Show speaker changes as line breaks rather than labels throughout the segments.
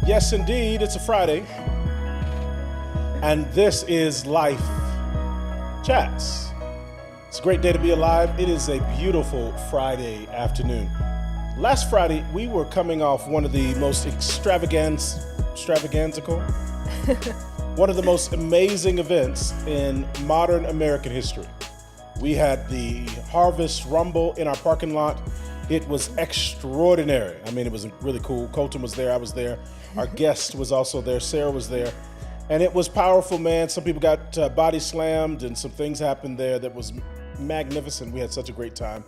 Yes, indeed, it's a Friday, and this is Life Chats. It's a great day to be alive. It is a beautiful Friday afternoon. Last Friday, we were coming off one of the most extravagantical, one of the most amazing events in modern American history. We had the Harvest Rumble in our parking lot. It was extraordinary. I mean, it was really cool. Colton was there, I was there. Our guest was also there, Sarah was there. And it was powerful, man. Some people got body slammed and some things happened there that was magnificent. We had such a great time.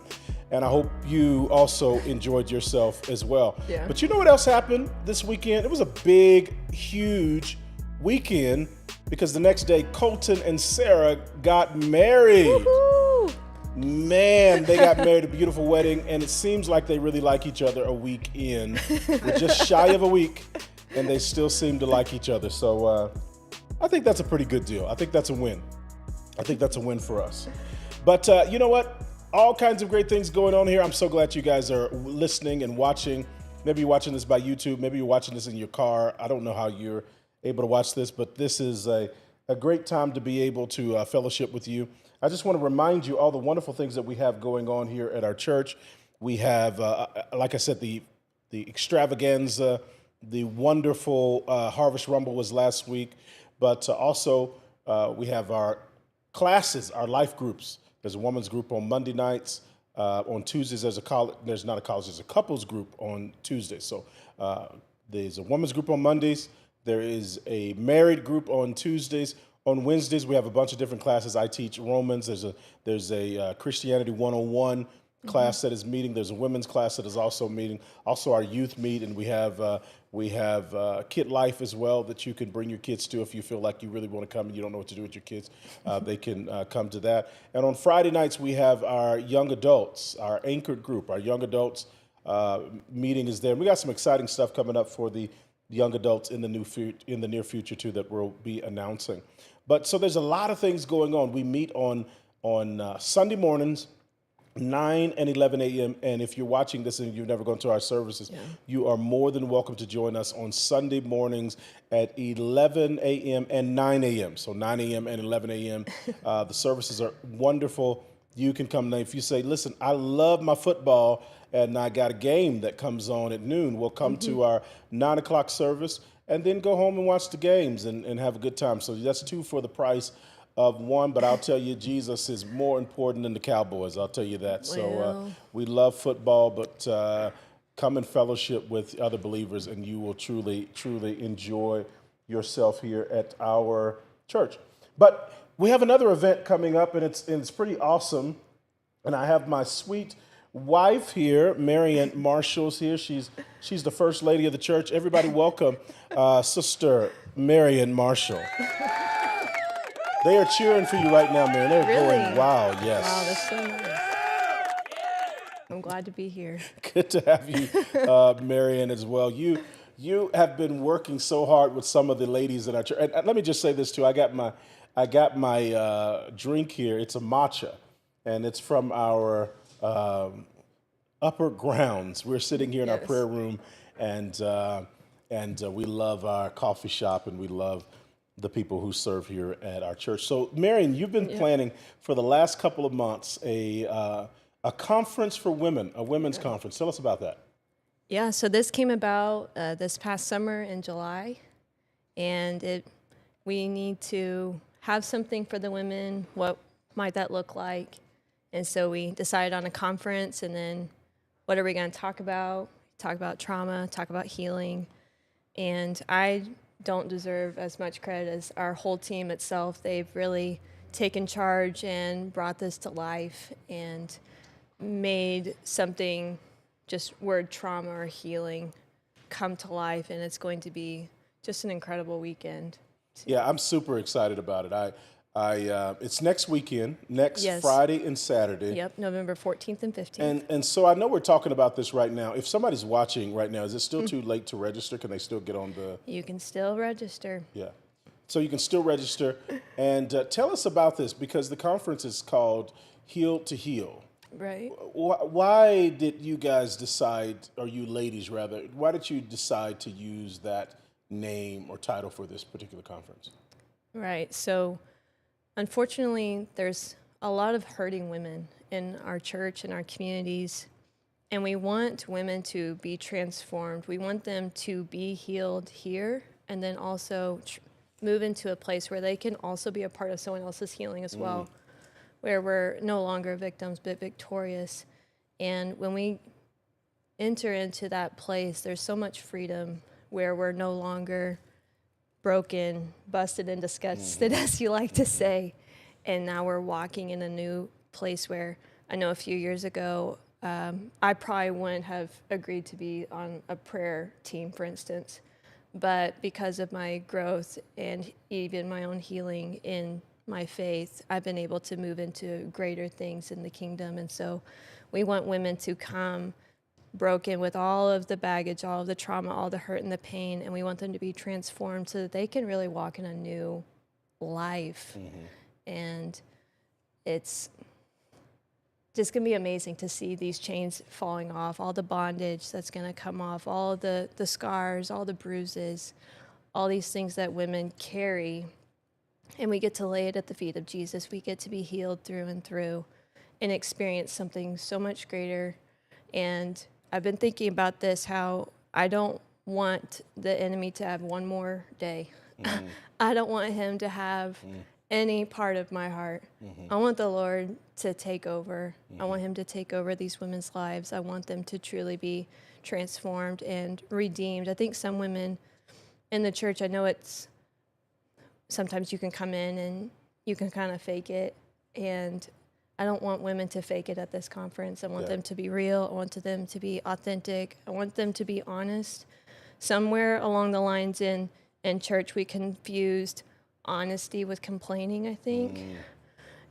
And I hope you also enjoyed yourself as well.
Yeah.
But you know what else happened this weekend? It was a big, huge weekend because the next day, Colton and Sarah got married.
Woo-hoo!
Man, they got married, a beautiful wedding, and it seems like they really like each other a week in. We're just shy of a week, and they still seem to like each other. So I think that's a pretty good deal. I think that's a win. I think that's a win for us. But you know what? All kinds of great things going on here. I'm so glad you guys are listening and watching. Maybe you're watching this by YouTube. Maybe you're watching this in your car. I don't know how you're able to watch this, but this is a great time to be able to fellowship with you. I just want to remind you all the wonderful things that we have going on here at our church. We have, like I said, the extravaganza, the wonderful Harvest Rumble was last week, but also we have our classes, our life groups. There's a women's group on Monday nights. On Tuesdays, there's a couples group on Tuesdays. So there's a women's group on Mondays. There is a married group on Tuesdays. On Wednesdays, we have a bunch of different classes. I teach Romans. There's a Christianity 101 class that is meeting. There's a women's class that is also meeting. Also, our youth meet, and we have Kid Life as well that you can bring your kids to if you feel like you really want to come and you don't know what to do with your kids. They can come to that. And on Friday nights, we have our young adults, our anchored group. Our young adults meeting is there. And we got some exciting stuff coming up for the young adults in the near future too that we'll be announcing. But so there's a lot of things going on. We meet on Sunday mornings, 9 and 11 a.m. And if you're watching this and you've never gone to our services, you are more than welcome to join us on Sunday mornings at 11 a.m. and 9 a.m. So 9 a.m. and 11 a.m. The services are wonderful. You can come now. If you say, listen, I love my football and I got a game that comes on at noon, we'll come to our 9 o'clock service and then go home and watch the games and have a good time. So that's two for the price of one. But I'll tell you, Jesus is more important than the Cowboys. I'll tell you that. So we love football, but come and fellowship with other believers and you will truly, truly enjoy yourself here at our church. But we have another event coming up, and it's pretty awesome. And I have my sweet wife here, Marian Marshall's here. She's the first lady of the church. Everybody welcome Sister Marian Marshall. They are cheering for you right now, Marian. They're going, wow, yes.
Wow, that's so nice. I'm glad to be here.
Good to have you, Marian, as well. You have been working so hard with some of the ladies in our church. And let me just say this too. I got my drink here. It's a matcha, and it's from our upper grounds. We're sitting here in our prayer room, and we love our coffee shop, and we love the people who serve here at our church. So, Marian, you've been planning for the last couple of months a conference for women, a women's conference. Tell us about that.
Yeah, so this came about this past summer in July, and we need to have something for the women. What might that look like? And so we decided on a conference, and then what are we going to talk about? Talk about trauma, talk about healing. And I don't deserve as much credit as our whole team itself. They've really taken charge and brought this to life and made something, just word trauma or healing, come to life. And it's going to be just an incredible weekend.
Yeah, I'm super excited about it. It's next weekend, Friday and Saturday.
Yep, November 14th and 15th.
And so I know we're talking about this right now. If somebody's watching right now, is it still too late to register? Can they still get on the...
You can still register.
Yeah. So you can still register. And tell us about this, because the conference is called Heal to Heal.
Right.
Why did you guys decide, or you ladies rather, why did you decide to use that name or title for this particular conference?
Right. So unfortunately, there's a lot of hurting women in our church and our communities, and we want women to be transformed. We want them to be healed here and then also move into a place where they can also be a part of someone else's healing as well, where we're no longer victims but victorious. And when we enter into that place, there's so much freedom where we're no longer broken, busted, and disgusted, as you like to say. And now we're walking in a new place where I know a few years ago, I probably wouldn't have agreed to be on a prayer team, for instance. But because of my growth and even my own healing in my faith, I've been able to move into greater things in the kingdom. And so we want women to come broken with all of the baggage, all of the trauma, all the hurt and the pain, and we want them to be transformed so that they can really walk in a new life. And it's just going to be amazing to see these chains falling off, all the bondage that's going to come off, all the scars, all the bruises, all these things that women carry. And we get to lay it at the feet of Jesus. We get to be healed through and through and experience something so much greater. And I've been thinking about this, how I don't want the enemy to have one more day. I don't want him to have any part of my heart. I want the Lord to take over. I want him to take over these women's lives. I want them to truly be transformed and redeemed. I think some women in the church, I know it's sometimes you can come in and you can kind of fake it, and I don't want women to fake it at this conference. I want them to be real. I want them to be authentic. I want them to be honest. Somewhere along the lines in church, we confused honesty with complaining, I think.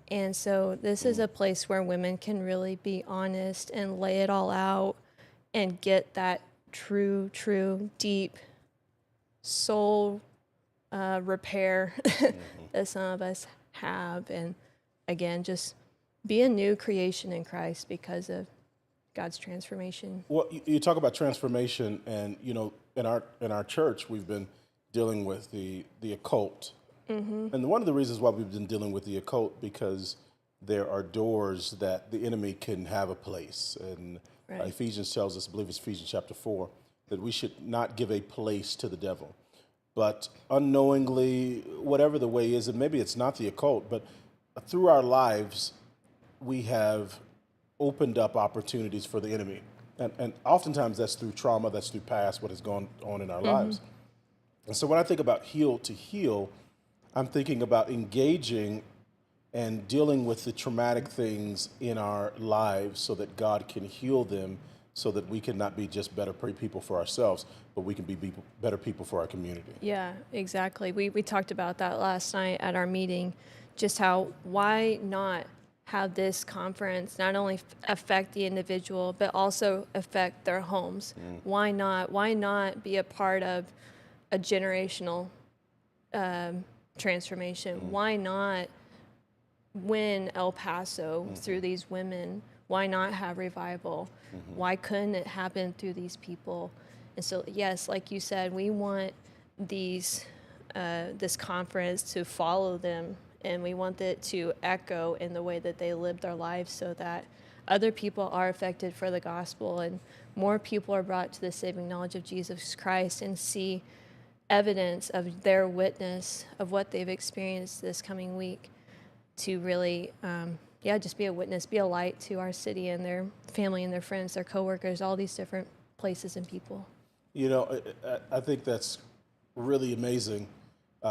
And so this is a place where women can really be honest and lay it all out and get that true, deep soul repair that some of us have. And again, just be a new creation in Christ because of God's transformation.
Well, you talk about transformation, and in our church, we've been dealing with the occult, and one of the reasons why we've been dealing with the occult, because there are doors that the enemy can have a place, and Ephesians tells us, I believe it's Ephesians chapter 4, that we should not give a place to the devil. But unknowingly, whatever the way is, and maybe it's not the occult, but through our lives, we have opened up opportunities for the enemy. And oftentimes that's through trauma, that's through past, what has gone on in our lives. And so when I think about heal to heal, I'm thinking about engaging and dealing with the traumatic things in our lives so that God can heal them, so that we can not be just better people for ourselves, but we can be better people for our community.
Yeah, exactly. We talked about that last night at our meeting, just how why not have this conference not only affect the individual, but also affect their homes. Why not? Why not be a part of a generational transformation? Why not win El Paso through these women? Why not have revival? Why couldn't it happen through these people? And so, yes, like you said, we want this conference to follow them, and we want it to echo in the way that they live their lives, so that other people are affected for the gospel and more people are brought to the saving knowledge of Jesus Christ and see evidence of their witness of what they've experienced this coming week, to really, just be a witness, be a light to our city and their family and their friends, their coworkers, all these different places and people.
I think that's really amazing.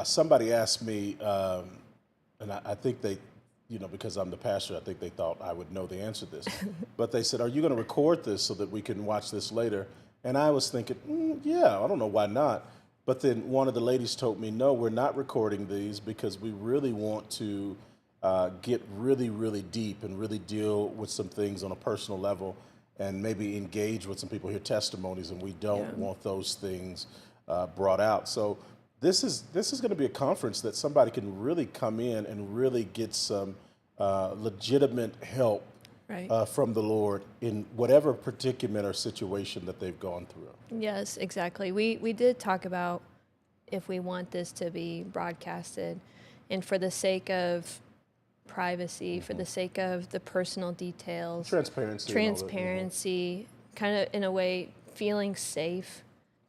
Somebody asked me, and I think they, because I'm the pastor, I think they thought I would know the answer to this. But they said, are you going to record this so that we can watch this later? And I was thinking, yeah, I don't know why not. But then one of the ladies told me, no, we're not recording these because we really want to get really, really deep and really deal with some things on a personal level and maybe engage with some people, hear testimonies, and we don't want those things brought out. So this is going to be a conference that somebody can really come in and really get some legitimate help from the Lord in whatever predicament or situation that they've gone through.
Yes, exactly. We did talk about if we want this to be broadcasted. And for the sake of privacy, for the sake of the personal details, transparency, kind of in a way feeling safe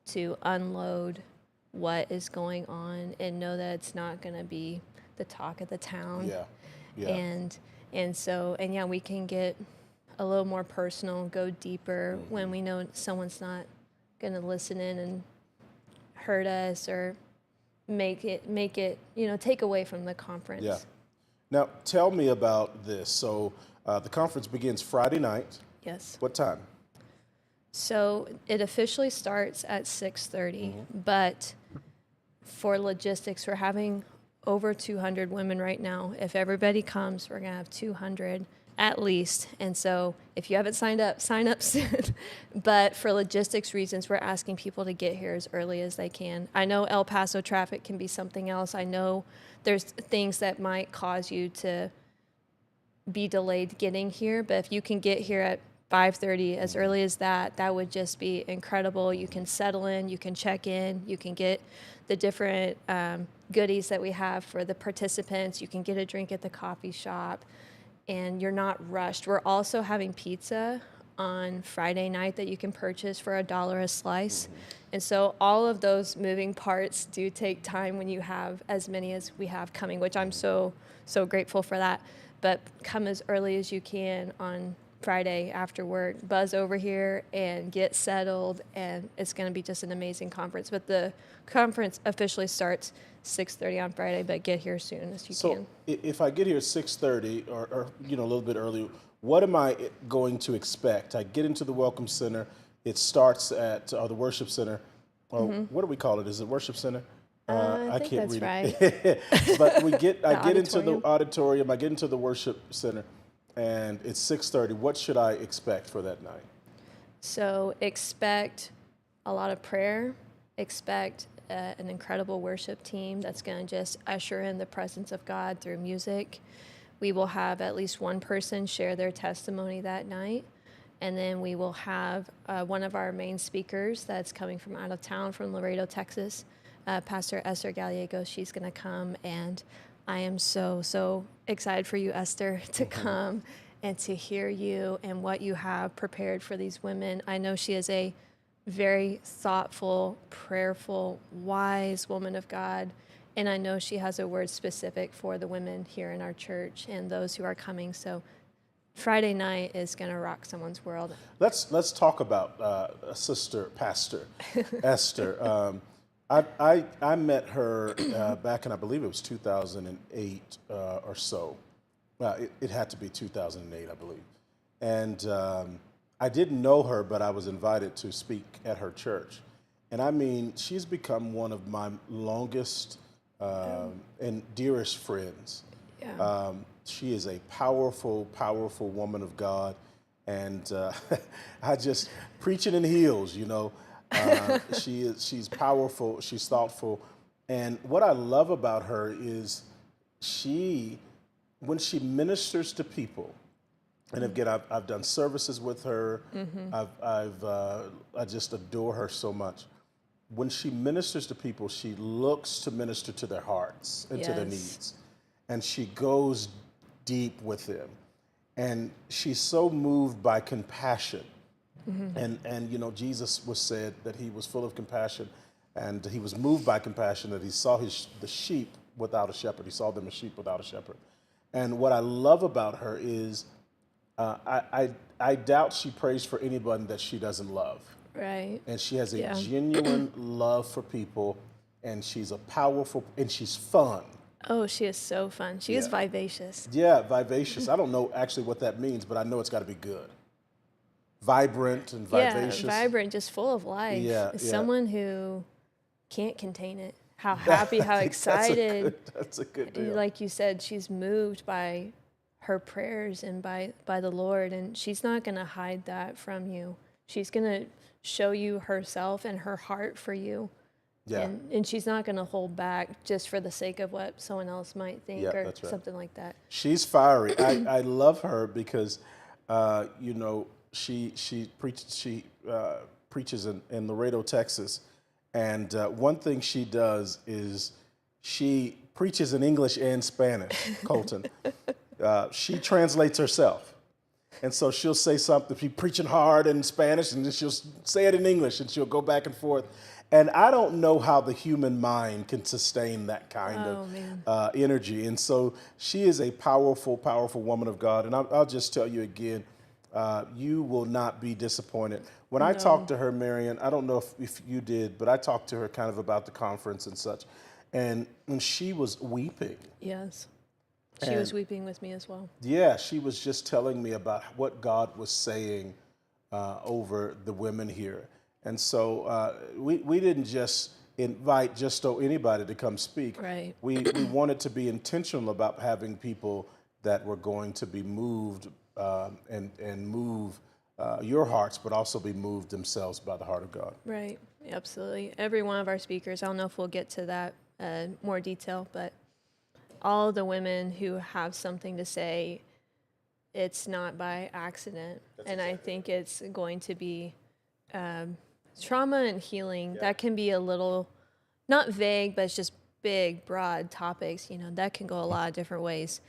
to unload what is going on and know that it's not going to be the talk of the town. And we can get a little more personal, go deeper when we know someone's not going to listen in and hurt us or make it take away from the conference.
Yeah. Now tell me about this. So the conference begins Friday night.
Yes.
What time?
So it officially starts at 6:30, but for logistics, we're having over 200 women right now. If everybody comes, we're gonna have 200 at least. And so if you haven't signed up, sign up soon. But for logistics reasons, we're asking people to get here as early as they can. I know El Paso traffic can be something else. I know there's things that might cause you to be delayed getting here, but if you can get here at 5:30 as early as that would just be incredible. You can settle in, you can check in, you can get the different goodies that we have for the participants. You can get a drink at the coffee shop, and you're not rushed. We're also having pizza on Friday night that you can purchase for $1 a slice. And so all of those moving parts do take time when you have as many as we have coming, which I'm so grateful for that. But come as early as you can on Friday after work, buzz over here and get settled, and it's going to be just an amazing conference. But the conference officially starts 6:30 on Friday, but get here as soon as you can.
So if I get here at 6:30 or a little bit early, what am I going to expect? I get into the Welcome Center. It starts at the Worship Center. What do we call it? Is it Worship Center?
I think
can't
that's
read
right.
it. But I get into the
auditorium.
auditorium. I get into the Worship Center, and it's 6:30. What should I expect for that night?
So expect a lot of prayer. Expect an incredible worship team that's going to just usher in the presence of God through music. We will have at least one person share their testimony that night. And then we will have one of our main speakers that's coming from out of town, from Laredo, Texas, Pastor Esther Gallegos. She's going to come, and I am so excited for you, Esther, to come and to hear you and what you have prepared for these women. I know she is a very thoughtful, prayerful, wise woman of God, and I know she has a word specific for the women here in our church and those who are coming. So Friday night is going to rock someone's world.
Let's talk about Sister Pastor Esther. I met her back in, I believe it was 2008 or so. It had to be 2008, I believe. And I didn't know her, but I was invited to speak at her church. And I mean, she's become one of my longest and dearest friends.
Yeah.
She is a powerful, powerful woman of God. And I just, preaching in heels, she's powerful, she's thoughtful. And what I love about her is when she ministers to people, and again, I've done services with her. I just adore her so much. When she ministers to people, she looks to minister to their hearts and to their needs. And she goes deep with them. And she's so moved by compassion. And Jesus was said that he was full of compassion, and he was moved by compassion, that he saw the sheep without a shepherd. He saw them as sheep without a shepherd. And what I love about her is I doubt she prays for anyone that she doesn't love.
Right.
And she has a genuine love for people, and she's and she's fun.
Oh, she is so fun. She is vivacious.
Yeah, vivacious. I don't know actually what that means, but I know it's got to be good. Vibrant and vivacious.
Yeah, vibrant, just full of life.
Yeah.
Someone who can't contain it. How happy, how excited.
That's a good deal.
Like you said, she's moved by her prayers and by the Lord, and she's not going to hide that from you. She's going to show you herself and her heart for you. Yeah. And she's not going to hold back just for the sake of what someone else might think or something like that.
She's fiery. I love her because, she preaches in Laredo, Texas, And one thing she does is she preaches in English and Spanish, Colton. She translates herself. And so she'll say something, she's preaching hard in Spanish, and then she'll say it in English, and she'll go back and forth. And I don't know how the human mind can sustain that kind of energy. And so she is a powerful, powerful woman of God. And I'll just tell you again, you will not be disappointed. When I talked to her, Marian, I don't know if you did, but I talked to her kind of about the conference and such. And she was weeping.
Yes. She was weeping with me as well.
Yeah, she was just telling me about what God was saying over the women here. And so we didn't just invite anybody to come speak.
Right.
We wanted to be intentional about having people that were going to be moved and move your hearts, but also be moved themselves by the heart of God.
Right. Absolutely. Every one of our speakers, I don't know if we'll get to that more detail, but all the women who have something to say, it's not by accident. I think it's going to be trauma and healing. That can be a little, not vague, but it's just big, broad topics. That can go a lot of different ways.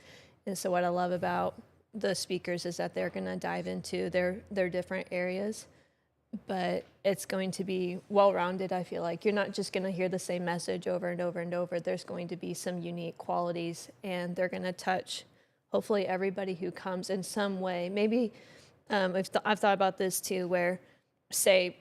And so what I love about the speakers is that they're going to dive into their different areas, but it's going to be well-rounded. I feel like you're not just going to hear the same message over and over and over. There's going to be some unique qualities, and they're going to touch hopefully everybody who comes in some way. Maybe I've thought about this too, where say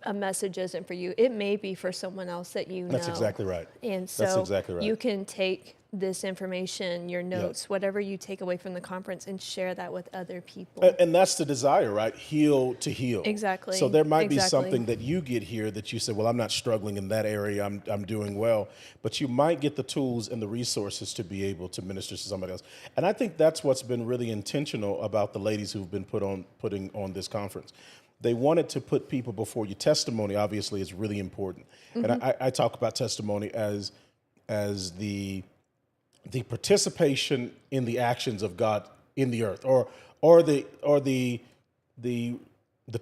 a message isn't for you, it may be for someone else that you know.
That's exactly right.
And so
That's exactly right.
You can take this information, your notes, whatever you take away from the conference, and share that with other people.
And that's the desire, right? Heal to heal.
Exactly.
So there might be something that you get here that you say, well, I'm not struggling in that area. I'm doing well. But you might get the tools and the resources to be able to minister to somebody else. And I think that's what's been really intentional about the ladies who've been putting on this conference. They wanted to put people before you. Testimony, obviously, is really important. Mm-hmm. And I talk about testimony as the participation in the actions of God in the earth, or the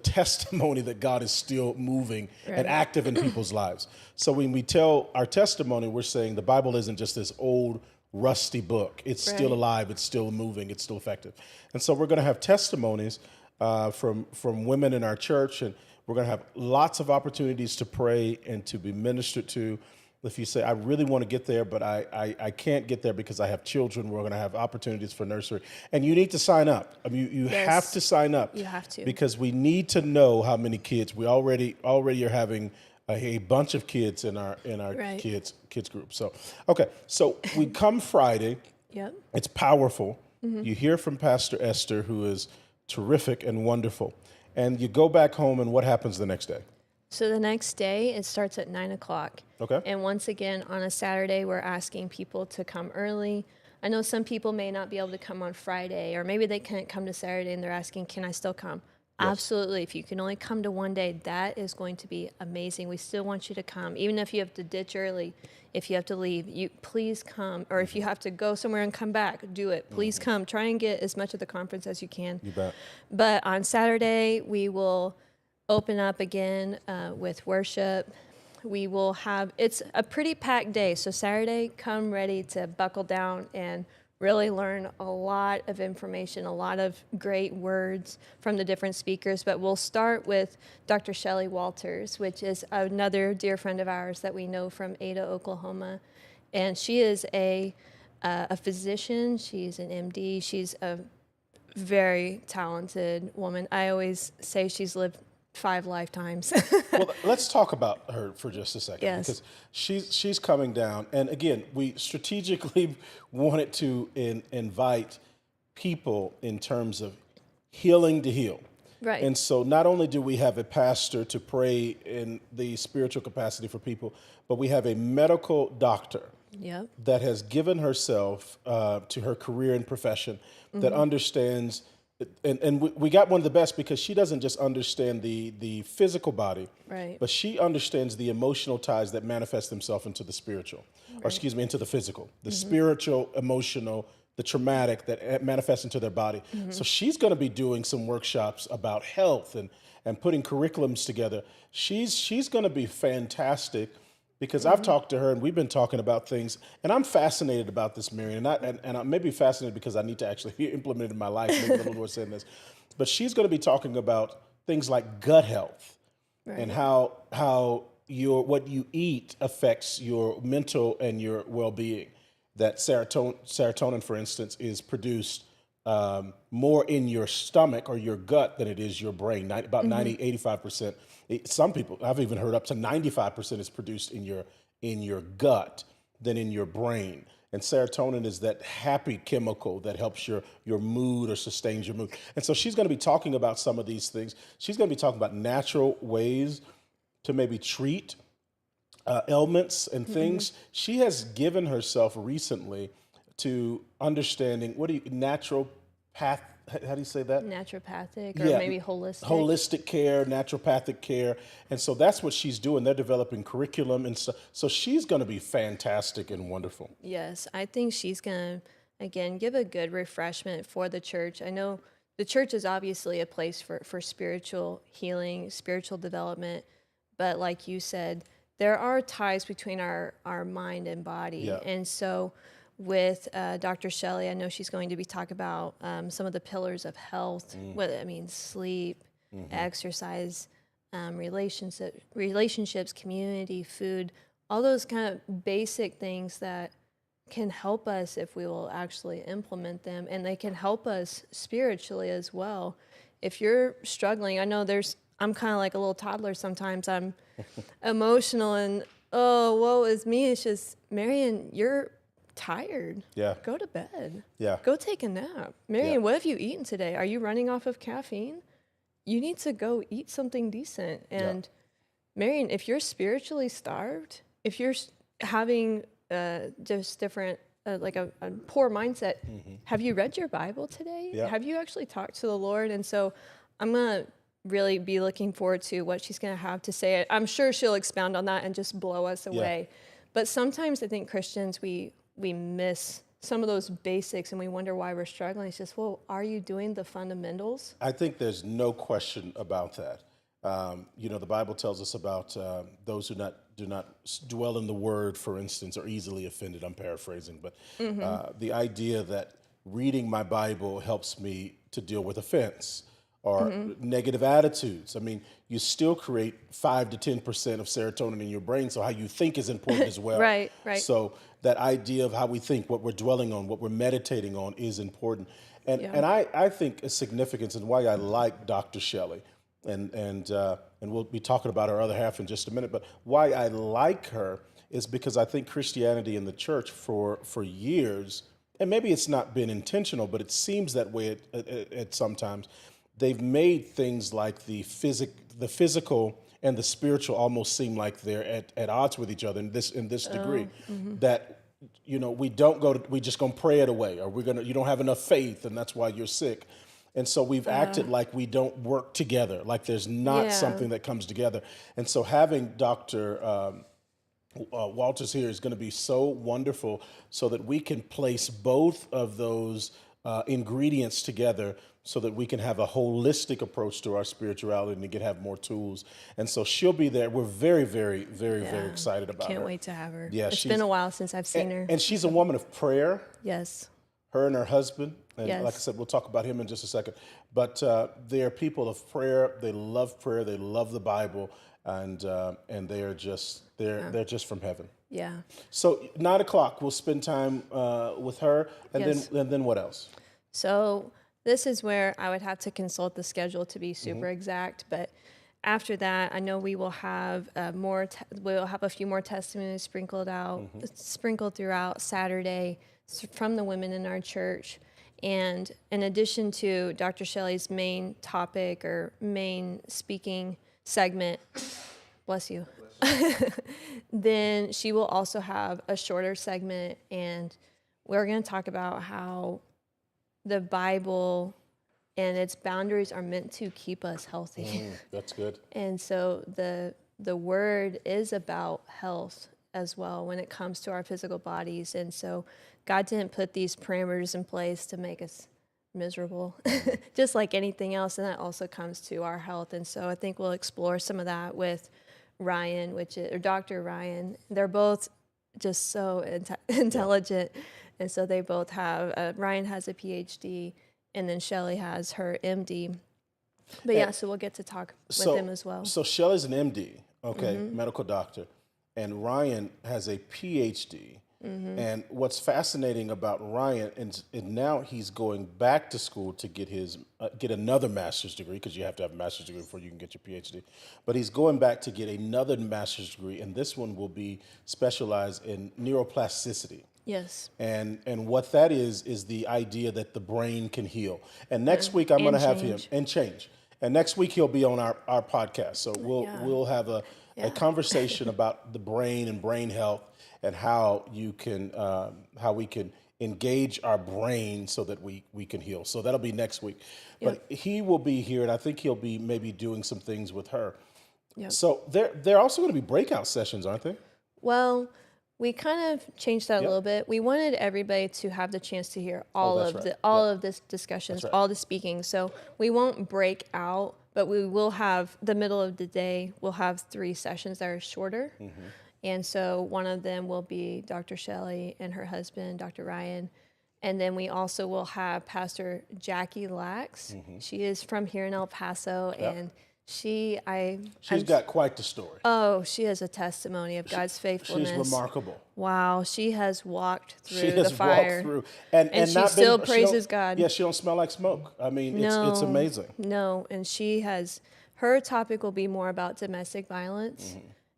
testimony that God is still moving and active in people's lives. So when we tell our testimony, we're saying the Bible isn't just this old rusty book. It's still alive. It's still moving. It's still effective. And so we're going to have testimonies from women in our church, and we're going to have lots of opportunities to pray and to be ministered to. If you say, I really want to get there, but I can't get there because I have children, we're going to have opportunities for nursery. And you need to sign up. I mean, you have to sign up.
You have to.
Because we need to know how many kids. We already are having a bunch of kids in our kids group. So, okay. So we come Friday.
Yep.
It's powerful. Mm-hmm. You hear from Pastor Esther, who is terrific and wonderful. And you go back home, and what happens the next day?
So the next day, it starts at 9:00.
Okay.
And once again, on a Saturday, we're asking people to come early. I know some people may not be able to come on Friday, or maybe they can't come to Saturday, and they're asking, can I still come? Yes. Absolutely. If you can only come to one day, that is going to be amazing. We still want you to come. Even if you have to ditch early, if you have to leave, please come. Or if you have to go somewhere and come back, do it. Please come. Try and get as much of the conference as you can.
You bet.
But on Saturday, we will open up again with worship. We will have, it's a pretty packed day. So Saturday, come ready to buckle down and really learn a lot of information, a lot of great words from the different speakers. But we'll start with Dr. Shelley Walters, which is another dear friend of ours that we know from Ada, Oklahoma. And she is a physician. She's an MD. She's a very talented woman. I always say she's lived 5 lifetimes.
Well, let's talk about her for just a second.
Yes.
Because she's coming down. And again, we strategically wanted to invite people in terms of healing to heal.
Right.
And so not only do we have a pastor to pray in the spiritual capacity for people, but we have a medical doctor that has given herself to her career and profession that understands. And we got one of the best because she doesn't just understand the physical body, but she understands the emotional ties that manifest themselves into the spiritual, or into the physical, the spiritual, emotional, the traumatic that manifests into their body. So she's going to be doing some workshops about health and putting curriculums together. She's going to be fantastic because I've talked to her and we've been talking about things, and I'm fascinated about this, Marian, and I may be fascinated because I need to actually implement it in my life. Maybe the Lord said this, but she's going to be talking about things like gut health and how what you eat affects your mental and your well-being. That serotonin, for instance, is produced more in your stomach or your gut than it is your brain. About 85%. Some people, I've even heard up to 95% is produced in your gut than in your brain. And serotonin is that happy chemical that helps your mood or sustains your mood. And so she's going to be talking about some of these things. She's going to be talking about natural ways to maybe treat ailments and things. She has given herself recently to understanding how do you say that?
Naturopathic or maybe holistic.
Holistic care, naturopathic care. And so that's what she's doing. They're developing curriculum. And so she's going to be fantastic and wonderful.
Yes, I think she's going to, again, give a good refreshment for the church. I know the church is obviously a place for spiritual healing, spiritual development. But like you said, there are ties between our mind and body.
Yeah.
And so with Dr. Shelley, I know she's going to be talking about some of the pillars of health, sleep, exercise, relationships, community, food, all those kind of basic things that can help us if we will actually implement them. And they can help us spiritually as well. If you're struggling, I know I'm kind of like a little toddler sometimes. I'm emotional and, oh, woe is me. It's just, Marian, you're tired.
Yeah.
Go to bed.
Yeah.
Go take a nap. Marian, what have you eaten today? Are you running off of caffeine? You need to go eat something decent. And Marian, if you're spiritually starved, if you're having just different, like a poor mindset, have you read your Bible today?
Yeah.
Have you actually talked to the Lord? And so I'm going to really be looking forward to what she's going to have to say. I'm sure she'll expound on that and just blow us away. But sometimes I think Christians, we miss some of those basics and we wonder why we're struggling. It's just, well, are you doing the fundamentals?
I think there's no question about that. The Bible tells us about those who do not dwell in the word, for instance, are easily offended. I'm paraphrasing, but the idea that reading my Bible helps me to deal with offense or negative attitudes. I mean, you still create 5 to 10% of serotonin in your brain, so how you think is important as well.
Right.
So that idea of how we think, what we're dwelling on, what we're meditating on is important. And I think a significance and why I like Dr. Shelley, and we'll be talking about her other half in just a minute, but why I like her is because I think Christianity in the church for years, and maybe it's not been intentional, but it seems that way at sometimes, they've made things like the physical and the spiritual almost seem like they're at odds with each other in this degree. That we just gonna pray it away, or you don't have enough faith and that's why you're sick. And so we've acted like we don't work together, like there's not something that comes together. And so having Dr. Walters here is going to be so wonderful so that we can place both of those ingredients together so that we can have a holistic approach to our spirituality and can have more tools. And so she'll be there. We're very, very, very, very excited about her.
Can't wait to have her.
Yeah,
it's been a while since I've seen her.
And she's a woman of prayer.
Yes.
Her and her husband. And
yes.
Like I said, we'll talk about him in just a second. But they're people of prayer. They love prayer. They love the Bible. And they're just from heaven.
Yeah.
So 9:00, we'll spend time with her. And then what else?
So this is where I would have to consult the schedule to be super exact, but after that, I know we will have we'll have a few more testimonies sprinkled throughout Saturday from the women in our church. And in addition to Dr. Shelley's main topic or main speaking segment, bless you, then she will also have a shorter segment, and we're going to talk about how the Bible and its boundaries are meant to keep us healthy.
That's good.
And so the word is about health as well when it comes to our physical bodies. And so God didn't put these parameters in place to make us miserable, just like anything else. And that also comes to our health. And so I think we'll explore some of that with Ryan, or Dr. Ryan. They're both just so intelligent. And so they both have, Ryan has a PhD, and then Shelley has her MD. But yeah, so we'll get to talk with them as well.
So Shelley's an MD, okay, medical doctor, and Ryan has a PhD. And what's fascinating about Ryan, and now he's going back to school to get his get another master's degree, because you have to have a master's degree before you can get your PhD. But he's going back to get another master's degree, and this one will be specialized in neuroplasticity.
Yes.
And what that is the idea that the brain can heal. And next week I'm going to have him and change. And next week he'll be on our podcast. So we'll have a conversation about the brain and brain health, and how we can engage our brain so that we can heal. So that'll be next week. But he will be here, and I think he'll be maybe doing some things with her. Yep. So they're also going to be breakout sessions, aren't they?
Well, we kind of changed that a little bit. We wanted everybody to have the chance to hear all of this discussions, all the speaking. So we won't break out, but we will have the middle of the day. We'll have 3 sessions that are shorter. And so one of them will be Dr. Shelley and her husband, Dr. Ryan. And then we also will have Pastor Jackie Lax. She is from here in El Paso, and she's
got quite the story.
Oh, she has a testimony of God's faithfulness.
She's remarkable.
Wow, she has walked through the fire.
Walked through. And
she still praises God.
Yeah, she don't smell like smoke. I mean, it's amazing.
No, and her topic will be more about domestic violence.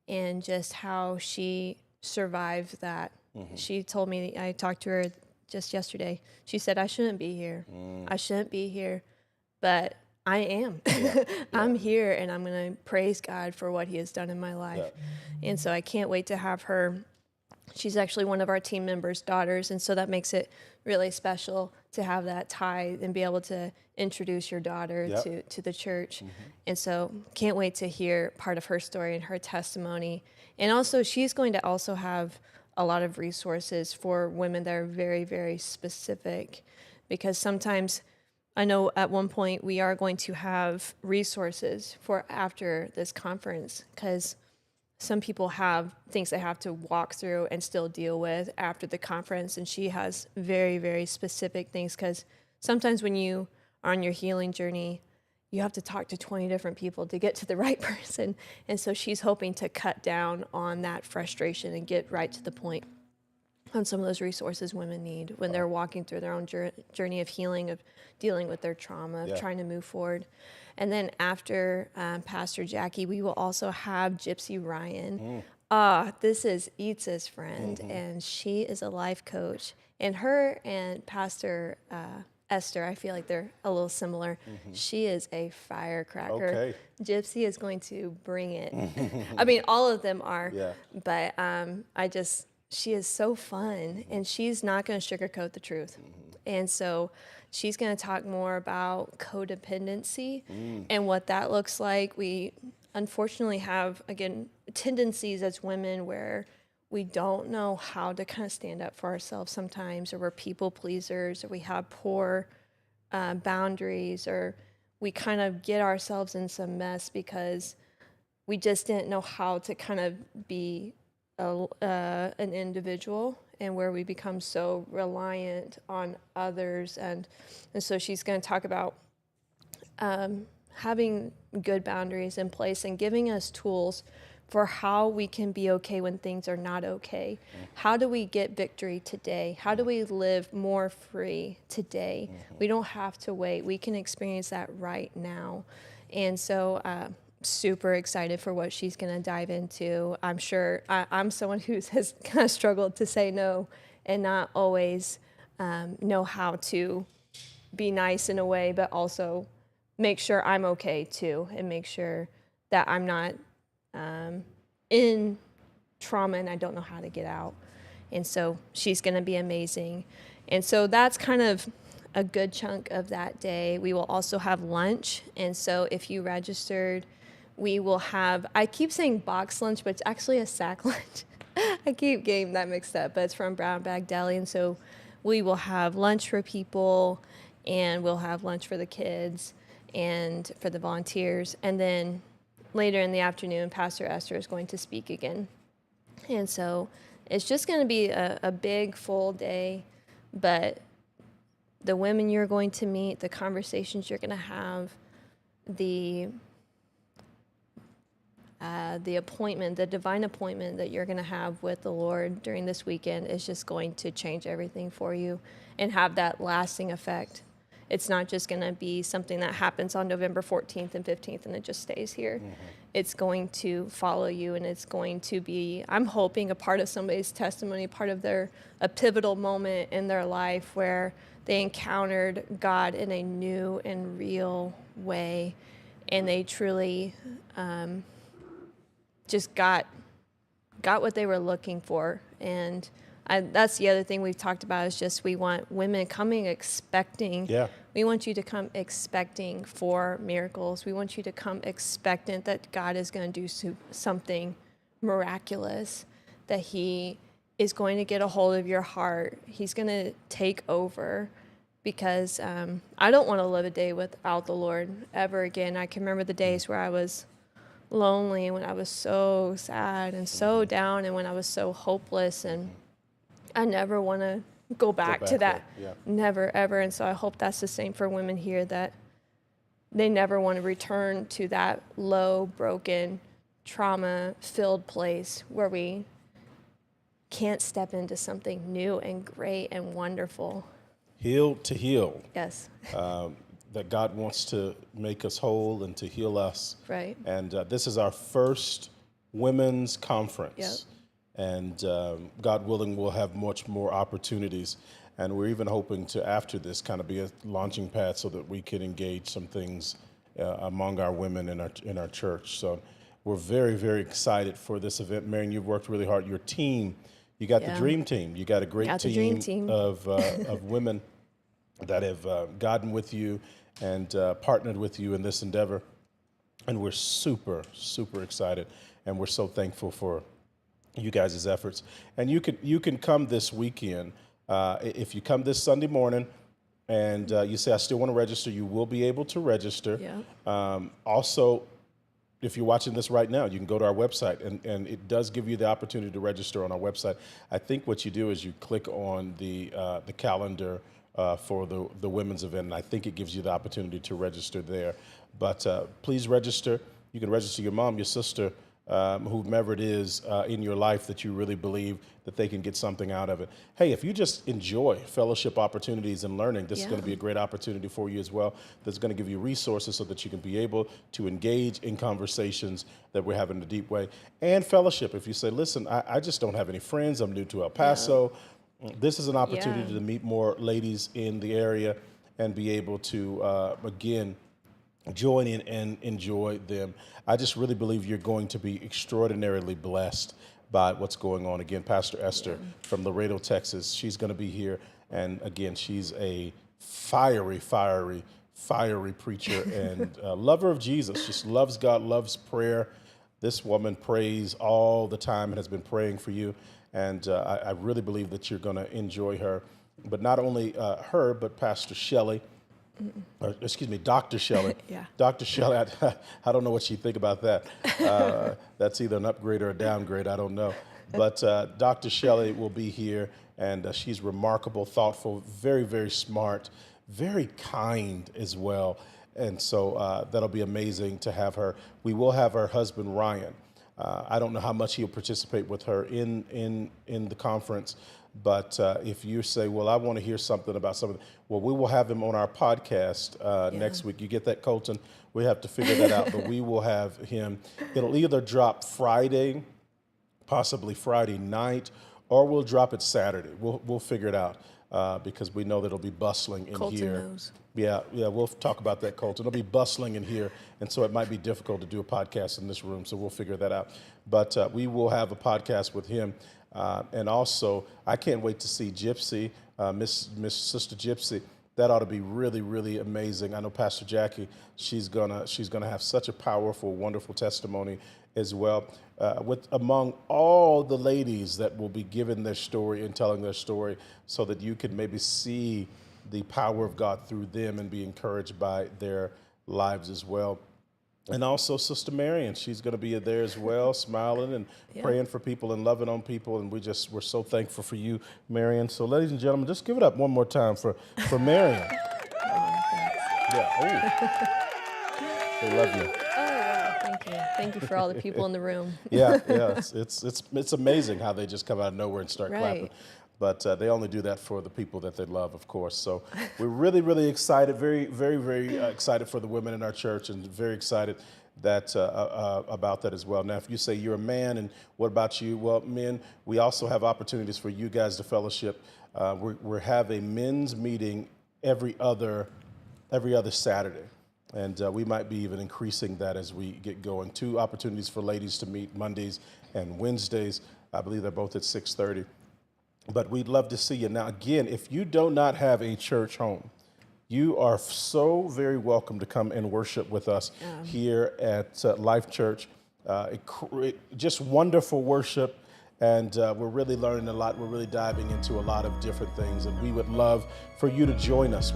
And just how she survived that. She told me, I talked to her just yesterday. She said, I shouldn't be here. I shouldn't be here, but I am. I'm here, and I'm going to praise God for what he has done in my life. And so I can't wait to have her. She's actually one of our team members' daughters, and so that makes it really special to have that tie and be able to introduce your daughter to the church. And so can't wait to hear part of her story and her testimony. And also she's going to also have a lot of resources for women that are very, very specific, because sometimes I know at one point we are going to have resources for after this conference, because some people have things they have to walk through and still deal with after the conference. And she has very, very specific things, because sometimes when you are on your healing journey, you have to talk to 20 different people to get to the right person. And so she's hoping to cut down on that frustration and get right to the point on some of those resources women need when they're walking through their own journey of healing, of dealing with their trauma, of trying to move forward. And then after Pastor Jackie, we will also have Gypsy Ryan. This is Itz's friend, and she is a life coach. And her and Pastor Esther, I feel like they're a little similar. She is a firecracker.
Okay.
Gypsy is going to bring it. I mean, all of them are, but she is so fun, and she's not going to sugarcoat the truth. And so she's going to talk more about codependency and what that looks like. We unfortunately have, again, tendencies as women where we don't know how to kind of stand up for ourselves sometimes, or we're people pleasers, or we have poor boundaries, or we kind of get ourselves in some mess because we just didn't know how to kind of be an individual, and where we become so reliant on others. And so she's going to talk about having good boundaries in place and giving us tools for how we can be okay when things are not okay. How do we get victory today? How do we live more free today? We don't have to wait. We can experience that right now. And so super excited for what she's going to dive into. I'm sure I'm someone who has kind of struggled to say no and not always know how to be nice in a way, but also make sure I'm okay too, and make sure that I'm not in trauma and I don't know how to get out. And so she's going to be amazing. And so that's kind of a good chunk of that day. We will also have lunch. And so if you registered, we will have, I keep saying box lunch, but it's actually a sack lunch. I keep getting that mixed up, but it's from Brown Bag Deli. And so we will have lunch for people, and we'll have lunch for the kids and for the volunteers. And then later in the afternoon, Pastor Esther is going to speak again. And so it's just going to be a big, full day, but the women you're going to meet, the conversations you're going to have, the appointment, the divine appointment that you're going to have with the Lord during this weekend is just going to change everything for you and have that lasting effect. It's not just going to be something that happens on November 14th and 15th and it just stays here. Mm-hmm. It's going to follow you, and it's going to be, I'm hoping, a part of somebody's testimony, part of a pivotal moment in their life where they encountered God in a new and real way, and they truly just got what they were looking for. And that's the other thing we've talked about, is just we want women coming expecting. Yeah. We want you to come expecting for miracles. We want you to come expectant that God is going to do something miraculous, that he is going to get a hold of your heart. He's going to take over, because I don't want to live a day without the Lord ever again. I can remember the days where I was lonely, and when I was so sad and so down, and when I was so hopeless, and I never want to go back to that. Yeah. Never, ever. And so I hope that's the same for women here, that they never want to return to that low, broken, trauma-filled place where we can't step into something new and great and wonderful.
Healed to heal.
Yes.
That God wants to make us whole and to heal us.
Right.
And this is our first women's conference.
Yep.
And God willing, we'll have much more opportunities. And we're even hoping to, after this, kind of be a launching pad so that we can engage some things among our women in our church. So we're very, very excited for this event. Marian, you've worked really hard. Your team, you got the dream team. You got a great team of women that have gotten with you and partnered with you in this endeavor. And we're super, super excited. And we're so thankful for you guys' efforts. And you can come this weekend. If you come this Sunday morning and you say, I still want to register, you will be able to register. Yeah. Also, if you're watching this right now, you can go to our website, and it does give you the opportunity to register on our website. I think what you do is you click on the calendar for the women's event, and I think it gives you the opportunity to register there. But please register. You can register your mom, your sister, whomever it is in your life that you really believe that they can get something out of it. Hey, if you just enjoy fellowship opportunities and learning, this is going to be a great opportunity for you as well. That's going to give you resources so that you can be able to engage in conversations that we're having in a deep way. And fellowship, if you say, listen, I just don't have any friends, I'm new to El Paso. Yeah. This is an opportunity to meet more ladies in the area and be able to, again, join in and enjoy them. I just really believe you're going to be extraordinarily blessed by what's going on. Again, Pastor Esther from Laredo, Texas, she's going to be here. And again, she's a fiery preacher and lover of Jesus. Just loves God, loves prayer. This woman prays all the time and has been praying for you. And I really believe that you're going to enjoy her. But not only her, but Pastor Shelley. Dr. Shelley. Yeah. Dr. Shelley, I don't know what she'd think about that. That's either an upgrade or a downgrade, I don't know. But Dr. Shelley will be here, and she's remarkable, thoughtful, very, very smart, very kind as well. And so that'll be amazing to have her. We will have her husband, Ryan. I don't know how much he'll participate with her in the conference. But if you say, well, I want to hear something about something, well, we will have him on our podcast next week. You get that, Colton? We have to figure that out, but we will have him. It'll either drop Friday, possibly Friday night, or we'll drop it Saturday. We'll figure it out because we know that it'll be bustling in
Colton
here.
Knows.
Yeah, we'll talk about that, Colton. It'll be bustling in here, and so it might be difficult to do a podcast in this room, so we'll figure that out. But we will have a podcast with him. And also, I can't wait to see Gypsy, Miss Sister Gypsy. that ought to be really, really amazing. I know Pastor Jackie, she's gonna have such a powerful, wonderful testimony as well. Among all the ladies that will be giving their story and telling their story, so that you can maybe see the power of God through them and be encouraged by their lives as well. And also Sister Marian, she's going to be there as well, smiling and praying for people and loving on people. And we're so thankful for you, Marian. So ladies and gentlemen, just give it up one more time for Marian. Yeah. Oh, they love you.
Oh, wow. Thank you. Thank you for all the people in the room.
Yeah. It's amazing how they just come out of nowhere and start clapping. But they only do that for the people that they love, of course. So we're really, really excited, very, very, very excited for the women in our church, and very excited that about that as well. Now, if you say you're a man, and what about you? Well, men, we also have opportunities for you guys to fellowship. We have a men's meeting every other Saturday. And we might be even increasing that as we get going. 2 opportunities for ladies to meet Mondays and Wednesdays. I believe they're both at 6:30. But we'd love to see you. Now, again, if you do not have a church home, you are so very welcome to come and worship with us here at LIFEchurch. Just wonderful worship, and we're really learning a lot. We're really diving into a lot of different things, and we would love for you to join us.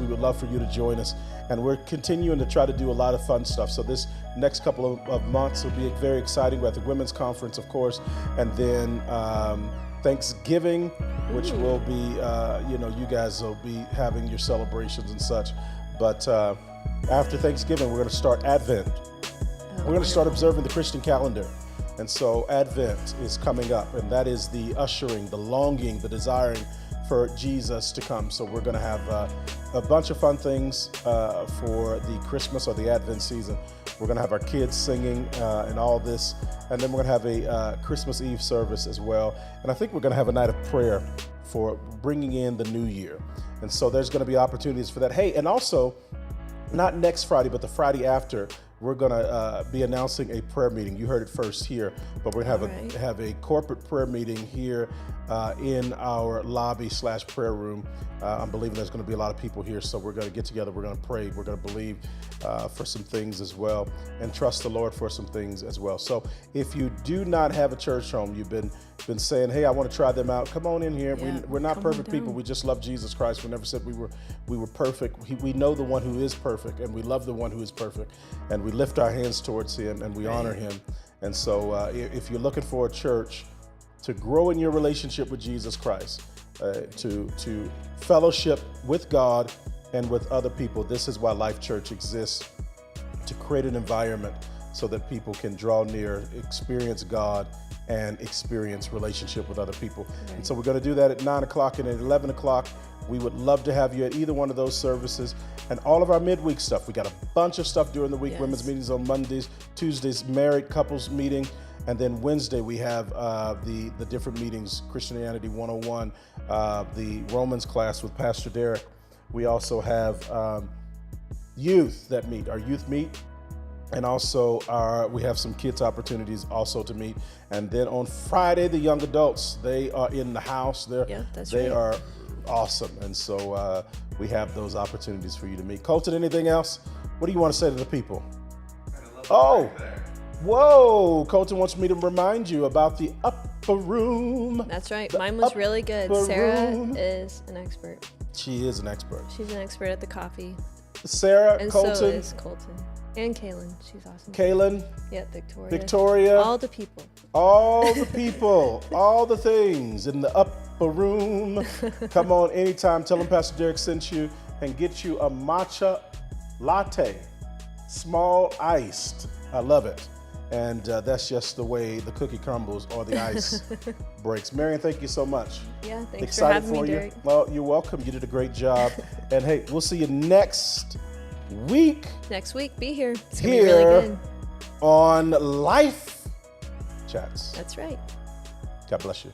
And we're continuing to try to do a lot of fun stuff. So this next couple of months will be very exciting. We have the Women's Conference, of course, and then Thanksgiving, which will be, you guys will be having your celebrations and such. But after Thanksgiving, we're going to start Advent. We're going to start observing the Christian calendar. And so Advent is coming up, and that is the ushering, the longing, the desiring for Jesus to come. So we're going to have a bunch of fun things for the Christmas or the Advent season. We're going to have our kids singing and all this. And then we're going to have a Christmas Eve service as well. And I think we're going to have a night of prayer for bringing in the new year. And so there's going to be opportunities for that. Hey, and also, not next Friday, but the Friday after, we're going to be announcing a prayer meeting. You heard it first here, but we're going to have a corporate prayer meeting here in our lobby/prayer room. I'm believing there's going to be a lot of people here, so we're going to get together. We're going to pray. We're going to believe for some things as well, and trust the Lord for some things as well. So if you do not have a church home, you've been saying, hey, I want to try them out, come on in here. We're not perfect people. We just love Jesus Christ. We never said we were perfect. We know the one who is perfect, and we love the one who is perfect, and we lift our hands towards him, and we honor him. And so if you're looking for a church to grow in your relationship with Jesus Christ, to fellowship with God and with other people, this is why LIFEchurch exists, to create an environment so that people can draw near, experience God, and experience relationship with other people. And so we're going to do that at 9 o'clock and at 11 o'clock. We would love to have you at either one of those services. And all of our midweek stuff, we got a bunch of stuff during the week. Women's meetings on Mondays, Tuesdays, married couples meeting. And then Wednesday, we have the different meetings, Christianity 101, the Romans class with Pastor Derek. We also have youth that meet, our youth meet. And also we have some kids opportunities also to meet. And then on Friday, the young adults, they are in the house. They are awesome. And so we have those opportunities for you to meet. Colton, anything else? What do you want to say to the people? Whoa, Colton wants me to remind you about the upper room.
That's right. Mine was really good. Sarah is an expert.
She is an expert.
She's an expert at the coffee.
Sarah,
and
Colton.
So is Colton. And Kaylin. She's awesome.
Kaylin.
Yeah, Victoria.
Victoria.
All the people.
All the people. All the things in the upper room. Come on anytime. Tell them Pastor Derek sent you, and get you a matcha latte. Small iced. I love it. And that's just the way the cookie crumbles or the ice breaks. Marian, thank you so much.
Yeah, thanks
Excited
for having me, Derek.
Well, you're welcome. You did a great job. And hey, we'll see you next week.
Next week, be here. It's going to be really good.
On LIFEchats.
That's right.
God bless you.